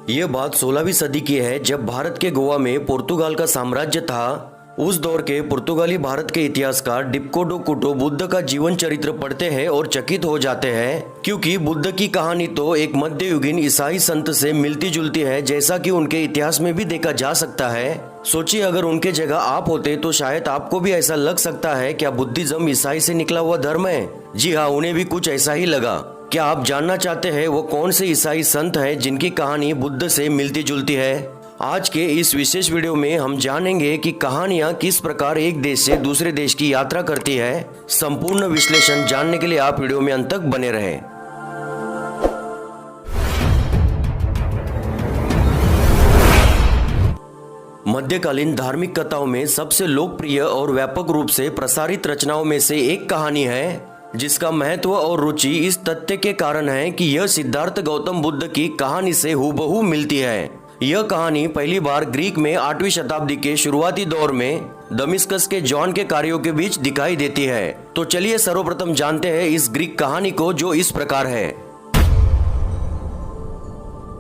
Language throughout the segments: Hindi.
ये बात 16वीं सदी की है, जब भारत के गोवा में पुर्तगाल का साम्राज्य था। उस दौर के पुर्तगाली भारत के इतिहासकार डिप्को डो कुटो बुद्ध का जीवन चरित्र पढ़ते हैं और चकित हो जाते हैं, क्योंकि बुद्ध की कहानी तो एक मध्ययुगीन ईसाई संत से मिलती जुलती है, जैसा कि उनके इतिहास में भी देखा जा सकता है। सोचिए, अगर उनके जगह आप होते तो शायद आपको भी ऐसा लग सकता है क्या बुद्धिज्म ईसाई से निकला हुआ धर्म है। जी हाँ, उन्हें भी कुछ ऐसा ही लगा। क्या आप जानना चाहते हैं वो कौन से ईसाई संत हैं जिनकी कहानी बुद्ध से मिलती जुलती है? आज के इस विशेष वीडियो में हम जानेंगे कि कहानियां किस प्रकार एक देश से दूसरे देश की यात्रा करती है। संपूर्ण विश्लेषण जानने के लिए आप वीडियो में अंत तक बने रहें। मध्यकालीन धार्मिक कथाओं में सबसे लोकप्रिय और व्यापक रूप से प्रसारित रचनाओं में से एक कहानी है, जिसका महत्व और रुचि इस तथ्य के कारण है कि यह सिद्धार्थ गौतम बुद्ध की कहानी से हूबहू मिलती है। यह कहानी पहली बार ग्रीक में 8वीं शताब्दी के शुरुआती दौर में दमिश्कस के जॉन के कार्यों के बीच दिखाई देती है। तो चलिए सर्वप्रथम जानते हैं इस ग्रीक कहानी को, जो इस प्रकार है।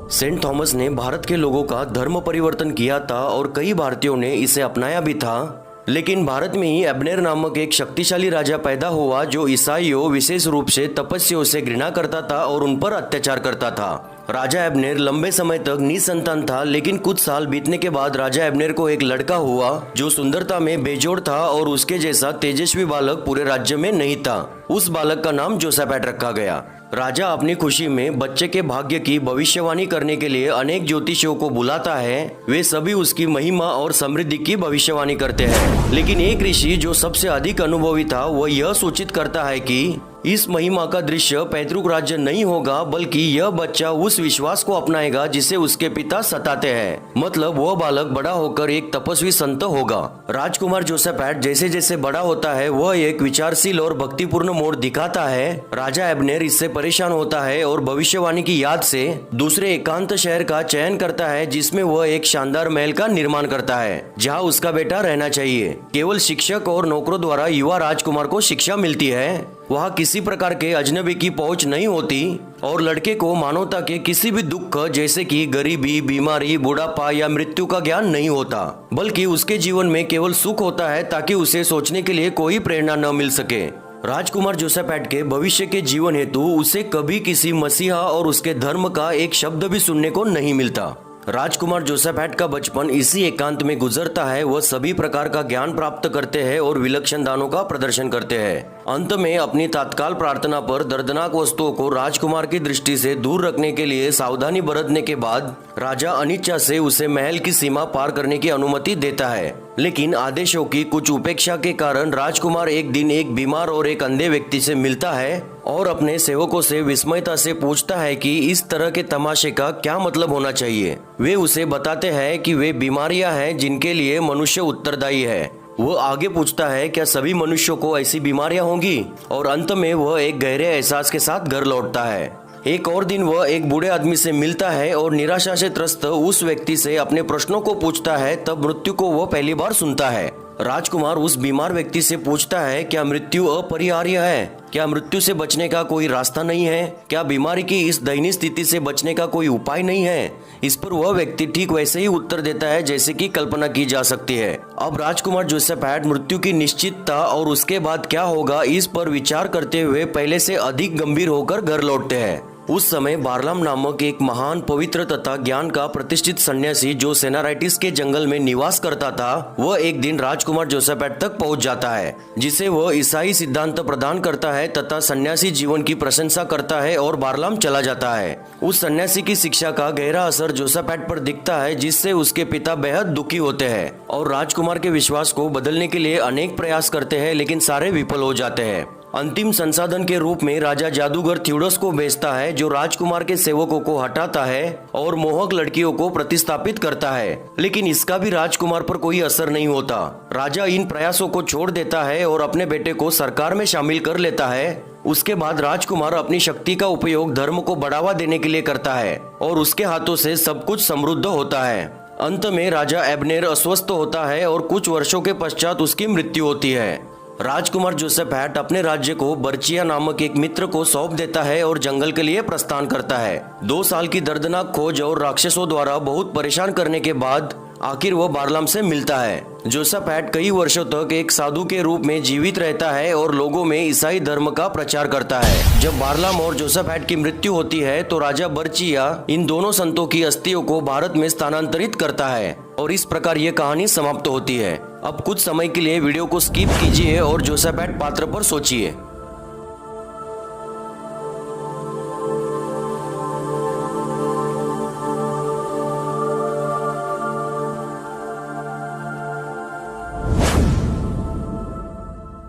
सेंट थॉमस ने भारत के लोगों का धर्म परिवर्तन किया था और कई भारतीयों ने इसे अपनाया भी था, लेकिन भारत में ही एबनेर नामक एक शक्तिशाली राजा पैदा हुआ जो ईसाइयों, विशेष रूप से तपस्वियों से घृणा करता था और उन पर अत्याचार करता था। राजा एबनेर लंबे समय तक निसंतान था, लेकिन कुछ साल बीतने के बाद राजा एबनेर को एक लड़का हुआ जो सुंदरता में बेजोड़ था और उसके जैसा तेजस्वी बालक पूरे राज्य में नहीं था। उस बालक का नाम जोसेफैट रखा गया। राजा अपनी खुशी में बच्चे के भाग्य की भविष्यवाणी करने के लिए अनेक ज्योतिषियों को बुलाता है। वे सभी उसकी महिमा और समृद्धि की भविष्यवाणी करते हैं, लेकिन एक ऋषि जो सबसे अधिक अनुभवी था, वह यह सूचित करता है कि इस महिमा का दृश्य पैतृक राज्य नहीं होगा, बल्कि यह बच्चा उस विश्वास को अपनाएगा जिसे उसके पिता सताते हैं। मतलब वह बालक बड़ा होकर एक तपस्वी संत होगा। राजकुमार जोसेफैट जैसे जैसे बड़ा होता है, वह एक विचारशील और भक्तिपूर्ण मोड़ दिखाता है। राजा एबनेर इससे परेशान होता है और भविष्यवाणी की याद से दूसरे एकांत शहर का चयन करता है, जिसमें वह एक शानदार महल का निर्माण करता है, जहाँ उसका बेटा रहना चाहिए। केवल शिक्षक और नौकरों द्वारा युवा राजकुमार को शिक्षा मिलती है। वहाँ किसी प्रकार के अजनबी की पहुंच नहीं होती और लड़के को मानवता के किसी भी दुख जैसे कि गरीबी, बीमारी, बुढ़ापा या मृत्यु का ज्ञान नहीं होता, बल्कि उसके जीवन में केवल सुख होता है, ताकि उसे सोचने के लिए कोई प्रेरणा न मिल सके। राजकुमार जोसेफैट के भविष्य के जीवन हेतु उसे कभी किसी मसीहा और उसके धर्म का एक शब्द भी सुनने को नहीं मिलता। राजकुमार जोसेफैट का बचपन इसी एकांत में गुजरता है। वह सभी प्रकार का ज्ञान प्राप्त करते हैं और विलक्षण दानों का प्रदर्शन करते हैं। अंत में अपनी तत्काल प्रार्थना पर दर्दनाक वस्तुओं को राजकुमार की दृष्टि से दूर रखने के लिए सावधानी बरतने के बाद राजा अनिच्छा से उसे महल की सीमा पार करने की अनुमति देता है, लेकिन आदेशों की कुछ उपेक्षा के कारण राजकुमार एक दिन एक बीमार और एक अंधे व्यक्ति से मिलता है और अपने सेवकों से विस्मयता से पूछता है कि इस तरह के तमाशे का क्या मतलब होना चाहिए। वे उसे बताते हैं कि वे बीमारियां हैं जिनके लिए मनुष्य उत्तरदायी है। वह आगे पूछता है क्या सभी मनुष्यों को ऐसी बीमारियां होंगी, और अंत में वह एक गहरे एहसास के साथ घर लौटता है। एक और दिन वह एक बूढ़े आदमी से मिलता है और निराशा से त्रस्त उस व्यक्ति से अपने प्रश्नों को पूछता है। तब मृत्यु को वह पहली बार सुनता है। राजकुमार उस बीमार व्यक्ति से पूछता है क्या मृत्यु अपरिहार्य है? क्या मृत्यु से बचने का कोई रास्ता नहीं है? क्या बीमारी की इस दयनीय स्थिति से बचने का कोई उपाय नहीं है? इस पर वह व्यक्ति ठीक वैसे ही उत्तर देता है जैसे कि कल्पना की जा सकती है। अब राजकुमार जोसेफैट मृत्यु की निश्चितता और उसके बाद क्या होगा, इस पर विचार करते हुए पहले से अधिक गंभीर होकर घर लौटते हैं। उस समय बारलाम नामक एक महान, पवित्र तथा ज्ञान का प्रतिष्ठित सन्यासी जो सेनाराइटिस के जंगल में निवास करता था, वह एक दिन राजकुमार जोसेफैट तक पहुंच जाता है, जिसे वह ईसाई सिद्धांत प्रदान करता है तथा सन्यासी जीवन की प्रशंसा करता है और बारलाम चला जाता है। उस सन्यासी की शिक्षा का गहरा असर जोसेफैट पर दिखता है, जिससे उसके पिता बेहद दुखी होते हैं और राजकुमार के विश्वास को बदलने के लिए अनेक प्रयास करते हैं, लेकिन सारे विफल हो जाते हैं। अंतिम संसाधन के रूप में राजा जादूगर थ्यूडस को भेजता है, जो राजकुमार के सेवकों को हटाता है और मोहक लड़कियों को प्रतिस्थापित करता है, लेकिन इसका भी राजकुमार पर कोई असर नहीं होता। राजा इन प्रयासों को छोड़ देता है और अपने बेटे को सरकार में शामिल कर लेता है। उसके बाद राजकुमार अपनी शक्ति का उपयोग धर्म को बढ़ावा देने के लिए करता है और उसके हाथों से सब कुछ समृद्ध होता है। अंत में राजा एबनेर अस्वस्थ होता है और कुछ वर्षों के पश्चात उसकी मृत्यु होती है। राजकुमार जोसेफैट अपने राज्य को बर्चिया नामक एक मित्र को सौंप देता है और जंगल के लिए प्रस्थान करता है। 2 साल की दर्दनाक खोज और राक्षसों द्वारा बहुत परेशान करने के बाद आखिर वो बारलाम से मिलता है। जोसेफैट कई वर्षों तक एक साधु के रूप में जीवित रहता है और लोगों में ईसाई धर्म का प्रचार करता है। जब बारलाम और जोसेफैट की मृत्यु होती है तो राजा बर्चिया इन दोनों संतों की अस्थियों को भारत में स्थानांतरित करता है और इस प्रकार ये कहानी समाप्त होती है। अब कुछ समय के लिए वीडियो को स्किप कीजिए और जोसेफैट पात्र पर सोचिए।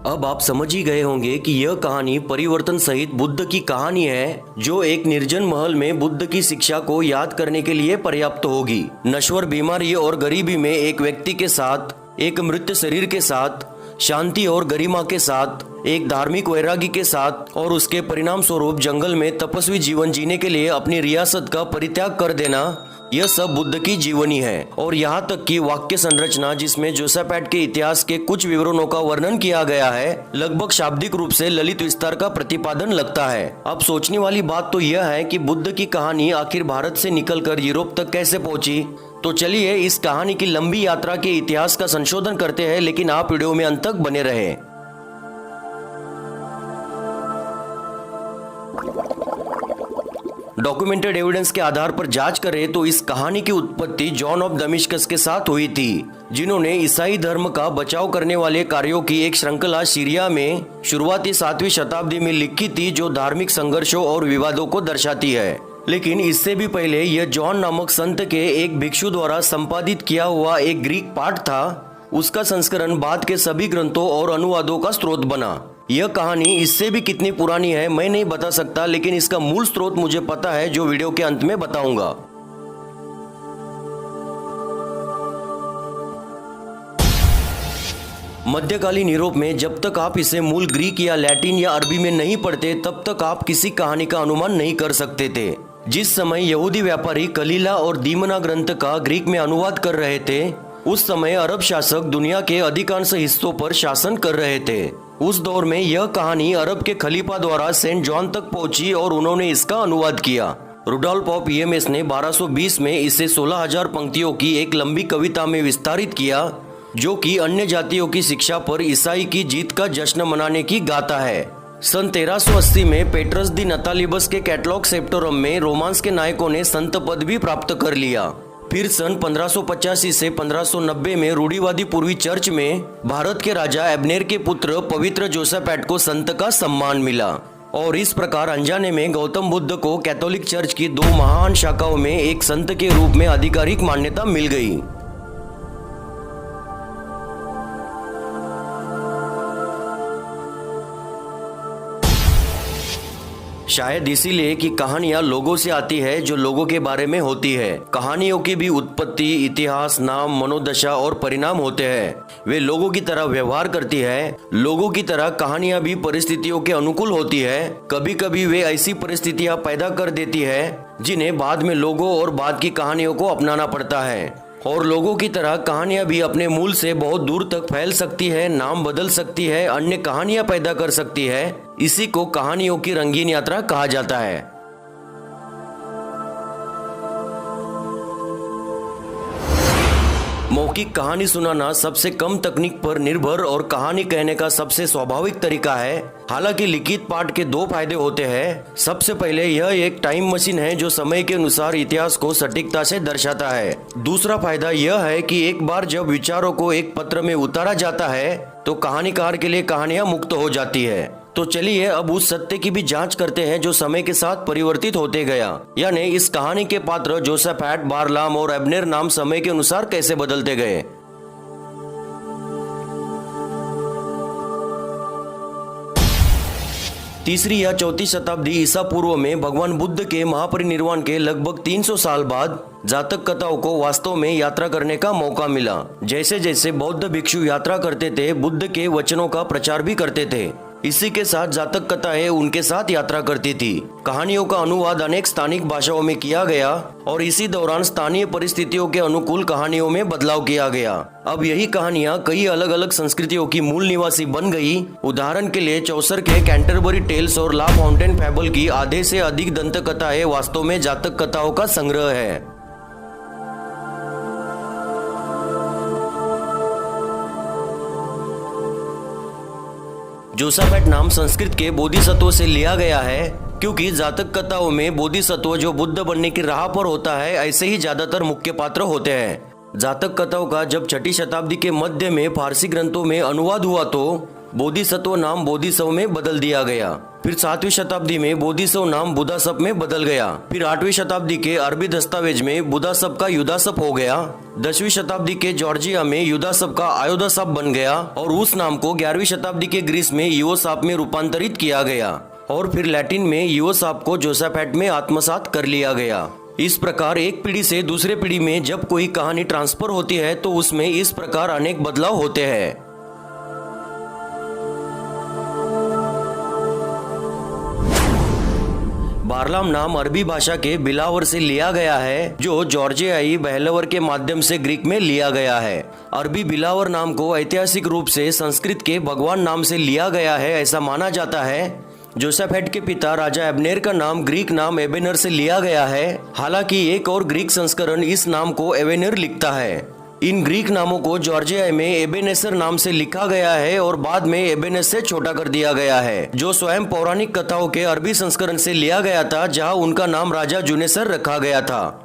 अब आप समझ ही गए होंगे कि यह कहानी परिवर्तन सहित बुद्ध की कहानी है, जो एक निर्जन महल में बुद्ध की शिक्षा को याद करने के लिए पर्याप्त होगी। नश्वर बीमारी और गरीबी में एक व्यक्ति के साथ, एक मृत शरीर के साथ, शांति और गरिमा के साथ, एक धार्मिक वैरागी के साथ और उसके परिणाम स्वरूप जंगल में तपस्वी जीवन जीने के लिए अपनी रियासत का परित्याग कर देना, यह सब बुद्ध की जीवनी है। और यहाँ तक कि वाक्य संरचना जिसमें जोसेफैट के इतिहास के कुछ विवरणों का वर्णन किया गया है, लगभग शाब्दिक रूप से ललित विस्तार का प्रतिपादन लगता है। अब सोचने वाली बात तो यह है कि बुद्ध की कहानी आखिर भारत से निकलकर यूरोप तक कैसे पहुंची। तो चलिए इस कहानी की लंबी यात्रा के इतिहास का संशोधन करते हैं, लेकिन आप वीडियो में अंत तक बने रहे। डॉक्यूमेंटेड एविडेंस के आधार पर जांच करें तो इस कहानी की उत्पत्ति जॉन ऑफ दमिश्कस के साथ हुई थी, जिन्होंने ईसाई धर्म का बचाव करने वाले कार्यों की एक श्रृंखला सीरिया में शुरुआती 7वीं शताब्दी में लिखी थी, जो धार्मिक संघर्षों और विवादों को दर्शाती है। लेकिन इससे भी पहले यह जॉन नामक संत के एक भिक्षु द्वारा संपादित किया हुआ एक ग्रीक पाठ था। उसका संस्करण बाद के सभी ग्रंथों और अनुवादों का स्रोत बना। यह कहानी इससे भी कितनी पुरानी है मैं नहीं बता सकता, लेकिन इसका मूल स्रोत मुझे पता है, जो वीडियो के अंत में बताऊंगा। मध्यकालीन यूरोप में जब तक आप इसे मूल ग्रीक या लैटिन या अरबी में नहीं पढ़ते, तब तक आप किसी कहानी का अनुमान नहीं कर सकते थे। जिस समय यहूदी व्यापारी कलीला और दीमना ग्रंथ का ग्रीक में अनुवाद कर रहे थे, उस समय अरब शासक दुनिया के अधिकांश हिस्सों पर शासन कर रहे थे। उस दौर में यह कहानी अरब के खलीफा द्वारा सेंट जॉन तक पहुंची और उन्होंने इसका अनुवाद किया। रुडोल्फ ऑफ ईएमएस ने 1220 में इसे 16,000 पंक्तियों की एक लंबी कविता में विस्तारित किया, जो कि अन्य जातियों की शिक्षा पर ईसाई की जीत का जश्न मनाने की गाथा है। सन 1380 में पेट्रस दी नतालिबस के कैटलॉग सेप्टोरम में रोमांस के नायकों ने संत पद भी प्राप्त कर लिया। फिर सन 1585 से 1590 में रूढ़िवादी पूर्वी चर्च में भारत के राजा एबनेर के पुत्र पवित्र जोसेफैट को संत का सम्मान मिला। और इस प्रकार अनजाने में गौतम बुद्ध को कैथोलिक चर्च की 2 महान शाखाओं में एक संत के रूप में आधिकारिक मान्यता मिल गई। शायद इसीलिए कि कहानियां लोगों से आती है, जो लोगों के बारे में होती है। कहानियों की भी उत्पत्ति, इतिहास, नाम, मनोदशा और परिणाम होते हैं। वे लोगों की तरह व्यवहार करती है। लोगों की तरह कहानियां भी परिस्थितियों के अनुकूल होती है। कभी कभी वे ऐसी परिस्थितियां पैदा कर देती है जिन्हें बाद में लोगों और बाद की कहानियों को अपनाना पड़ता है। और लोगों की तरह कहानियां भी अपने मूल से बहुत दूर तक फैल सकती है, नाम बदल सकती है, अन्य कहानियां पैदा कर सकती है। इसी को कहानियों की रंगीन यात्रा कहा जाता है। मौखिक कहानी सुनाना सबसे कम तकनीक पर निर्भर और कहानी कहने का सबसे स्वाभाविक तरीका है। हालांकि लिखित पाठ के 2 फायदे होते हैं। सबसे पहले यह एक टाइम मशीन है, जो समय के अनुसार इतिहास को सटीकता से दर्शाता है। दूसरा फायदा यह है कि एक बार जब विचारों को एक पत्र में उतारा जाता है, तो कहानीकार के लिए कहानियां मुक्त हो जाती है। तो चलिए अब उस सत्य की भी जांच करते हैं जो समय के साथ परिवर्तित होते गया, यानी इस कहानी के पात्र जोसेफैट, बारलाम और एबनेर नाम समय के अनुसार कैसे बदलते गए। तीसरी या चौथी शताब्दी ईसा पूर्व में भगवान बुद्ध के महापरिनिर्वाण के लगभग 300 साल बाद जातक कथाओं को वास्तव में यात्रा करने का मौका मिला। जैसे जैसे बौद्ध भिक्षु यात्रा करते थे, बुद्ध के वचनों का प्रचार भी करते थे। इसी के साथ जातक कथाएं उनके साथ यात्रा करती थी। कहानियों का अनुवाद अनेक स्थानिक भाषाओं में किया गया और इसी दौरान स्थानीय परिस्थितियों के अनुकूल कहानियों में बदलाव किया गया। अब यही कहानियां कई अलग अलग संस्कृतियों की मूल निवासी बन गई। उदाहरण के लिए चौसर के कैंटरबरी टेल्स और ला फाउंटेन फैबल की आधे से अधिक दंत कथाएं वास्तव में जातक कथाओं का संग्रह है। जोसाफेट नाम संस्कृत के बोधिसत्व से लिया गया है, क्योंकि जातक कथाओं में बोधिसत्व जो बुद्ध बनने की राह पर होता है, ऐसे ही ज्यादातर मुख्य पात्र होते हैं। जातक कथाओं का जब 6ठी शताब्दी के मध्य में फारसी ग्रंथों में अनुवाद हुआ तो बोधिसत्व नाम बोधिसव में बदल दिया गया। फिर 7वीं शताब्दी में बोधिसव नाम बुधासप में बदल गया। फिर 8वीं शताब्दी के अरबी दस्तावेज में बुधासप का युधासप हो गया। 10वीं शताब्दी के जॉर्जिया में युधासप का आयोधासप बन गया और उस नाम को 11वीं शताब्दी के ग्रीस में यूओसाप में रूपांतरित किया गया और फिर लैटिन में यूओसाप को जोसाफेट में आत्मसात कर लिया गया। इस प्रकार एक पीढ़ी से दूसरे पीढ़ी में जब कोई कहानी ट्रांसफर होती है तो उसमें इस प्रकार अनेक बदलाव होते हैं। बारलाम नाम अरबी भाषा के बिलावर से लिया गया है, जो जॉर्जियाई बहलवर के माध्यम से ग्रीक में लिया गया है। अरबी बिलावर नाम को ऐतिहासिक रूप से संस्कृत के भगवान नाम से लिया गया है, ऐसा माना जाता है। जोसाफेट के पिता राजा एबनेर का नाम ग्रीक नाम एबेनर से लिया गया है। हालांकि एक और ग्रीक संस्करण इस नाम को एवेनर लिखता है। इन ग्रीक नामों को जॉर्जिया में एबेनेसर नाम से लिखा गया है और बाद में एबेनेस से छोटा कर दिया गया है, जो स्वयं पौराणिक कथाओं के अरबी संस्करण से लिया गया था, जहां उनका नाम राजा जुनेसर रखा गया था।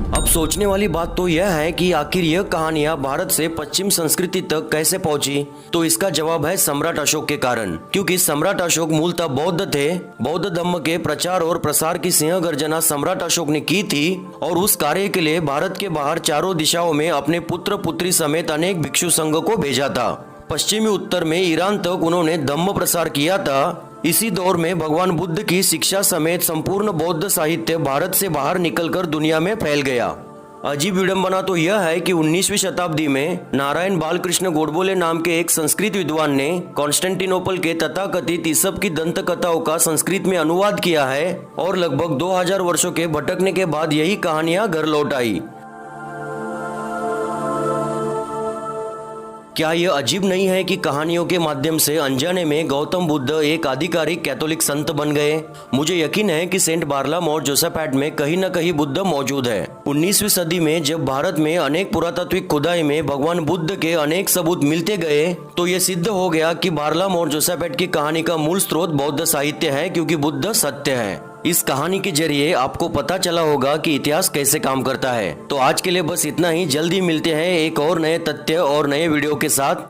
अब सोचने वाली बात तो यह है कि आखिर यह कहानियां भारत से पश्चिम संस्कृति तक कैसे पहुंची, तो इसका जवाब है सम्राट अशोक के कारण। क्योंकि सम्राट अशोक मूलतः बौद्ध थे। बौद्ध धर्म के प्रचार और प्रसार की सिंह गर्जना सम्राट अशोक ने की थी और उस कार्य के लिए भारत के बाहर चारों दिशाओं में अपने पुत्र पुत्री समेत अनेक भिक्षु संघ को भेजा था। पश्चिमी उत्तर में ईरान तक उन्होंने धम्म प्रसार किया था। इसी दौर में भगवान बुद्ध की शिक्षा समेत संपूर्ण बौद्ध साहित्य भारत से बाहर निकलकर दुनिया में फैल गया। अजीब विडंबना तो यह है कि 19वीं शताब्दी में नारायण बालकृष्ण गोडबोले नाम के एक संस्कृत विद्वान ने कॉन्स्टेंटिनोपल के तथाकथित ईसप की दंत कथाओं का संस्कृत में अनुवाद किया है और लगभग 2000 वर्षों के भटकने के बाद यही कहानियां घर लौट आई। क्या यह अजीब नहीं है कि कहानियों के माध्यम से अनजाने में गौतम बुद्ध एक आधिकारिक कैथोलिक संत बन गए? मुझे यकीन है कि सेंट बारलाम और जोसाफेट में कहीं न कहीं बुद्ध मौजूद है। 19वीं सदी में जब भारत में अनेक पुरातात्विक खुदाई में भगवान बुद्ध के अनेक सबूत मिलते गए, तो यह सिद्ध हो गया कि बारलाम और जोसाफेट की कहानी का मूल स्रोत बौद्ध साहित्य है, क्योंकि बुद्ध सत्य है। इस कहानी के जरिए आपको पता चला होगा कि इतिहास कैसे काम करता है। तो आज के लिए बस इतना ही। जल्दी मिलते हैं एक और नए तथ्य और नए वीडियो के साथ।